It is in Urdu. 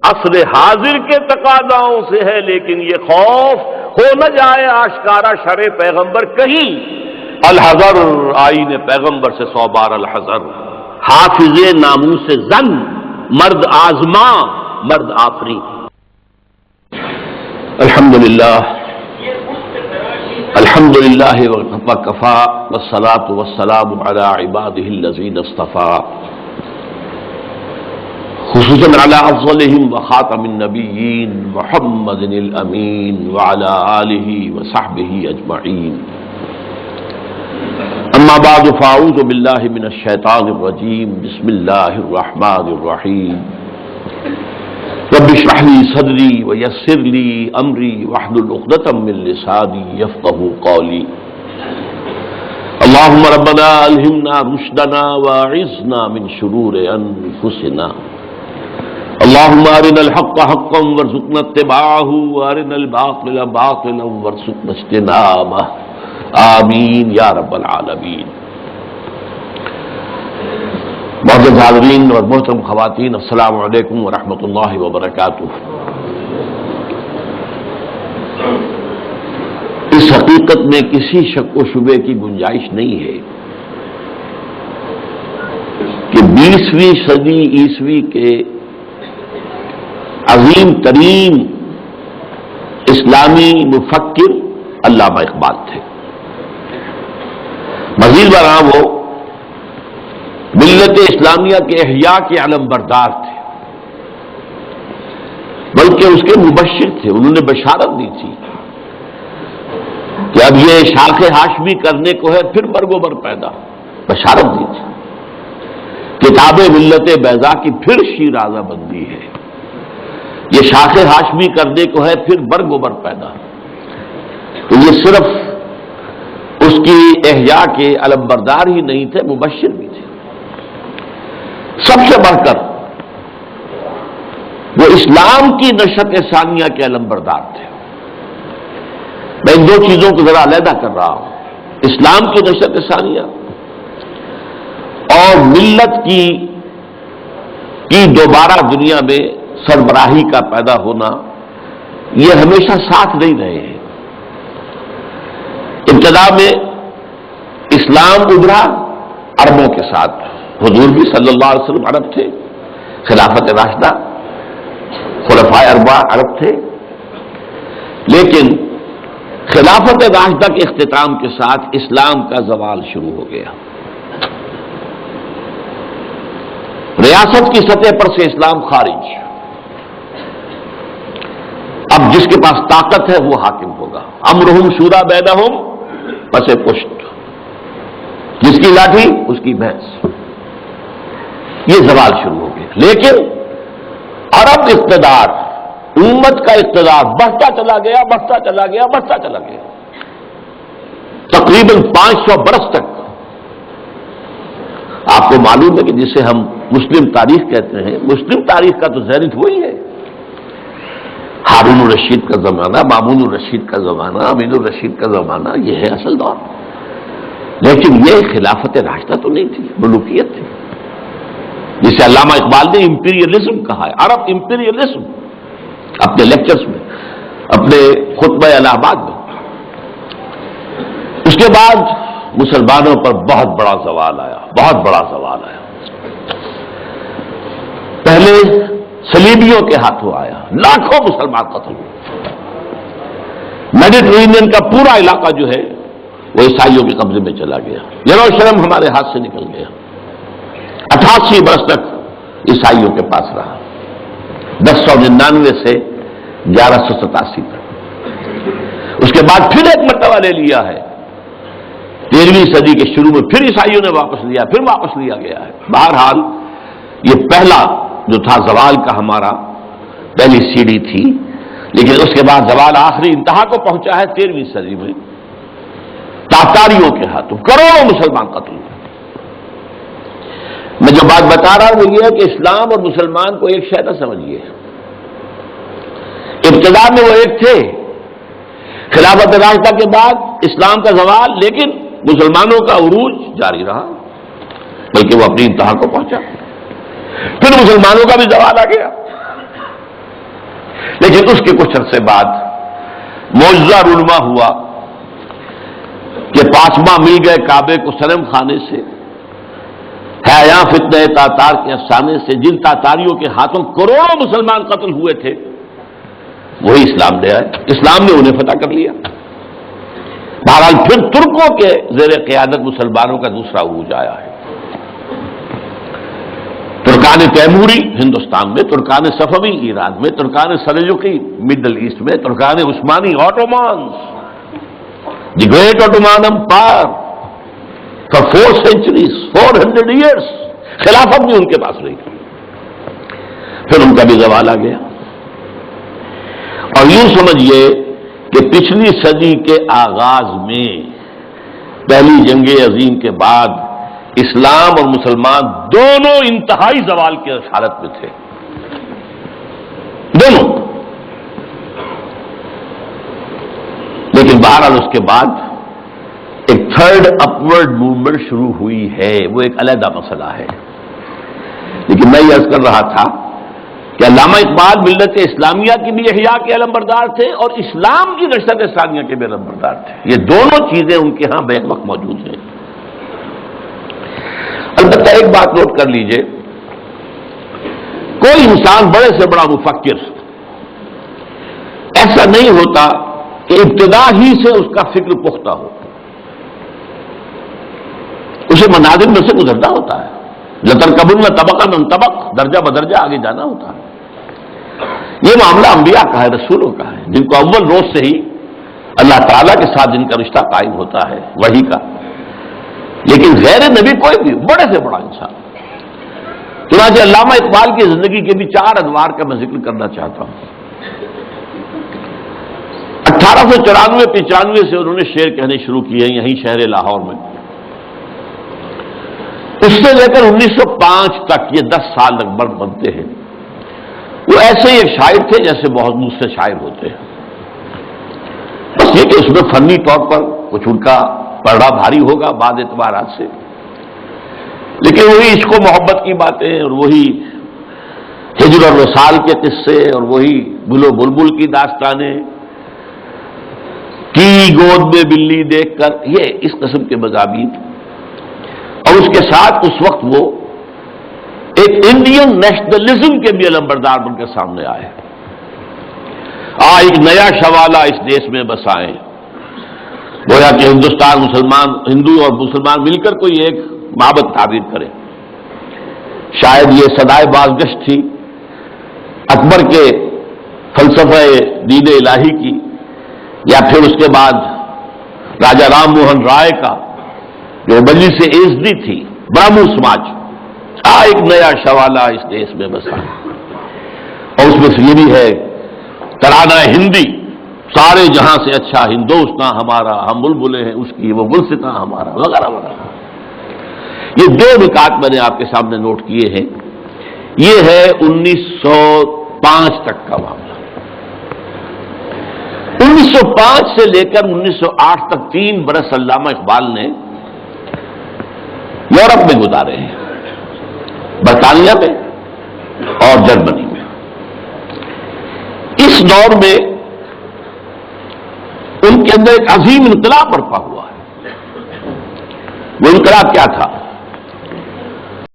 عصر حاضر کے تقاضاؤں سے ہے، لیکن یہ خوف ہو نہ جائے آشکارا شرع پیغمبر کہیں۔ الحذر، آئین پیغمبر سے 100 بار الحذر۔ حافظ ناموس زن، مرد آزما مرد آفری۔ الحمدللہ الحمدللہ وکفا والصلاة والسلام علی عباده الذین اصطفیٰ، خصوصاً علی افضلہم وخاتم النبیین محمد الامین وعلی آلہ وصحبہ اجمعین۔ اما بعد فاعوذ باللہ من الشیطان الرجیم، بسم اللہ الرحمن الرحیم۔ رب اشرح لی صدری ویسر لی امری واحلل عقدۃ من لسانی یفقہوا قولی۔ اللہم ربنا الہمنا رشدنا واعذنا من شرور انفسنا۔ اللہم ارنا الحق حقا وارزقنا اتباعہ وارنا الباطل باطلا وارزقنا اجتنابہ، آمین یا رب العالمین۔ معزز حاضرین اور محترم خواتین، السلام علیکم ورحمۃ اللہ وبرکاتہ۔ اس حقیقت میں کسی شک و شبے کی گنجائش نہیں ہے کہ 20ویں صدی عیسوی کے عظیم ترین اسلامی مفکر علامہ اقبال تھے۔ مزید برآں وہ ملت اسلامیہ کے احیاء کے علم بردار تھے، بلکہ اس کے مبشر تھے۔ انہوں نے بشارت دی تھی کہ اب یہ شاخ ہاشمی کرنے کو ہے، پھر برگ و بر پیدا۔ بشارت دی تھی کتاب ملت بیضا کی پھر شیرازہ بندی ہے، یہ شاخ ہاشمی کرنے کو ہے، پھر برگ و بر پیدا۔ تو یہ صرف اس کی احیاء کے علم بردار ہی نہیں تھے، مبشر بھی تھے۔ سب سے بڑھ کر وہ اسلام کی نشأت ثانیہ کے علم بردار تھے۔ میں ان دو چیزوں کو ذرا علیحدہ کر رہا ہوں، اسلام کی نشأت ثانیہ اور ملت کی دوبارہ دنیا میں سربراہی کا پیدا ہونا، یہ ہمیشہ ساتھ نہیں رہے ہیں۔ ابتدا میں اسلام ابھرا عربوں کے ساتھ، حضور بھی صلی اللہ علیہ وسلم عرب تھے، خلافت راشدہ خلفائے اربعہ عرب تھے، لیکن خلافت راشدہ کے اختتام کے ساتھ اسلام کا زوال شروع ہو گیا۔ ریاست کی سطح پر سے اسلام خارج، اب جس کے پاس طاقت ہے وہ حاکم ہوگا۔ امرہم شورا بینہم، پس پشت، جس کی لاٹھی اس کی بھینس، یہ زوال شروع ہو گیا۔ لیکن عرب اقتدار، امت کا اقتدار بڑھتا چلا گیا، بڑھتا چلا گیا، بڑھتا چلا گیا، تقریباً 500 برس تک۔ آپ کو معلوم ہے کہ جسے ہم مسلم تاریخ کہتے ہیں، مسلم تاریخ کا تو زینت وہی ہے۔ ہارون الرشید کا زمانہ، مامون الرشید کا زمانہ، امین الرشید کا زمانہ، یہ ہے اصل دور۔ لیکن یہ خلافت راشدہ تو نہیں تھی، ملوکیت تھی، جسے علامہ اقبال نے امپیریلزم کہا ہے، عرب امپیریلزم، اپنے لیکچرز میں، اپنے خطبہ الہ آباد میں۔ اس کے بعد مسلمانوں پر بہت بڑا زوال آیا، بہت بڑا زوال آیا۔ پہلے صلیبیوں کے ہاتھوں آیا، لاکھوں مسلمان قتل ہوئے۔ میڈیٹرینین کا پورا علاقہ جو ہے وہ عیسائیوں کے قبضے میں چلا گیا، یروشلم ہمارے ہاتھ سے نکل گیا، 88 برس تک عیسائیوں کے پاس رہا، 1099 سے 1187 تک۔ اس کے بعد پھر ایک مرتبہ لے لیا ہے، 13ویں صدی کے شروع میں پھر عیسائیوں نے واپس لیا، پھر واپس لیا گیا ہے۔ بہرحال یہ پہلا جو تھا زوال کا ہمارا پہلی سیڑھی تھی، لیکن اس کے بعد زوال آخری انتہا کو پہنچا ہے 13ویں صدی میں، تاتاریوں کے ہاتھوں کروڑوں مسلمان قتل ہوئے۔ میں جو بات بتا رہا ہوں وہ یہ ہے کہ اسلام اور مسلمان کو ایک شے نہ سمجھیے۔ ابتدا میں وہ ایک تھے، خلافت راشدہ کے بعد اسلام کا زوال، لیکن مسلمانوں کا عروج جاری رہا، بلکہ وہ اپنی انتہا کو پہنچا۔ پھر مسلمانوں کا بھی زوال آ گیا، لیکن اس کے کچھ عرصے بعد معجزہ رونما ہوا کہ پاسباں مل گئے کعبے کو صنم خانے سے، ہے یہاں فتنہ تاتار کے افسانے سے، جن تاتاریوں کے ہاتھوں کروڑوں مسلمان قتل ہوئے تھے، وہی اسلام لے آئے، اسلام نے انہیں فتح کر لیا۔ بہرحال پھر ترکوں کے زیر قیادت مسلمانوں کا دوسرا عروج آیا ہے۔ ترکان تیموری ہندوستان میں، ترکان صفوی ایران میں، ترکان سلجوقی مڈل ایسٹ میں، ترکان عثمانی Ottomans, the great Ottoman empire for 4 centuries 400 years، خلافت بھی ان کے پاس رہی، پھر ان کا بھی زوال آ گیا۔ اور یوں سمجھیے کہ پچھلی صدی کے آغاز میں پہلی جنگ عظیم کے بعد اسلام اور مسلمان دونوں انتہائی زوال کی حالت میں تھے، دونوں۔ لیکن بہرحال اس کے بعد ایک تھرڈ اپورڈ موومنٹ شروع ہوئی ہے، وہ ایک علیحدہ مسئلہ ہے۔ لیکن میں یہ عرض کر رہا تھا کہ علامہ اقبال ملت اسلامیہ کی بھی احیاء کے علم بردار تھے اور اسلام کی نشست ثانیہ کے بھی علم بردار تھے، یہ دونوں چیزیں ان کے ہاں بیک وقت موجود ہیں۔ البتہ ایک بات نوٹ کر لیجئے، کوئی انسان بڑے سے بڑا مفکر ایسا نہیں ہوتا کہ ابتدا ہی سے اس کا فکر پختہ ہو، اسے منازل میں سے گزرنا ہوتا ہے، لترکبن طبقا عن طبق، درجہ بدرجہ آگے جانا ہوتا ہے۔ یہ معاملہ انبیاء کا ہے، رسولوں کا ہے، جن کو اول روز سے ہی اللہ تعالیٰ کے ساتھ جن کا رشتہ قائم ہوتا ہے وہی کا۔ لیکن غیر نبی کوئی بھی بڑے سے بڑا انسان، چنانچہ علامہ اقبال کی زندگی کے بھی 4 ادوار کا میں ذکر کرنا چاہتا ہوں۔ 1894-95 سے انہوں نے شعر کہنے شروع کیے یہیں شہر لاہور میں، اس سے لے کر 1905 تک یہ 10 سال لگ بھگ بنتے ہیں۔ وہ ایسے ہی ایک شاعر تھے جیسے بہت دوسرے شاعر ہوتے ہیں، بس یہ کہ اس میں فنی طور پر کچھ ان کا پڑھنا بھاری ہوگا بعض اعتبارات سے، لیکن وہی عشق و محبت کی باتیں اور وہی ہجر اور وصال کے قصے اور وہی گل و بلبل کی داستانیں، کی گود میں بلی دیکھ کر، یہ اس قسم کے مضامین، اور اس کے ساتھ اس وقت وہ ایک انڈین نیشنلزم کے بھی علمبردار بن کے سامنے آئے۔ ایک نیا شوالا اس دیش میں بسائیں، گویا کہ ہندوستان مسلمان، ہندو اور مسلمان مل کر کوئی ایک معبد تعبیر کرے۔ شاید یہ صدائے بازگشت تھی اکبر کے فلسفہ دین الہی کی، یا پھر اس کے بعد راجا رام موہن رائے کا جو مجلس عزتی تھی، برہمو سماج، ایک نیا شوالا اس دیش میں بسا، اور اس میں سے یہ بھی ہے ترانہ ہندی، سارے جہاں سے اچھا ہندوستاں ہمارا، ہم بلبلیں ہیں اس کی، وہ گلستاں ہمارا، وغیرہ وغیرہ۔ یہ 2 نکات میں نے آپ کے سامنے نوٹ کیے ہیں۔ یہ ہے 1905 تک کا معاملہ۔ 1905 سے لے کر 1908 تک 3 برس علامہ اقبال نے یورپ میں گزارے ہیں، برطانیہ میں اور جرمنی میں۔ اس دور میں ان کے اندر ایک عظیم انقلاب برپا ہوا ہے۔ وہ انقلاب کیا تھا؟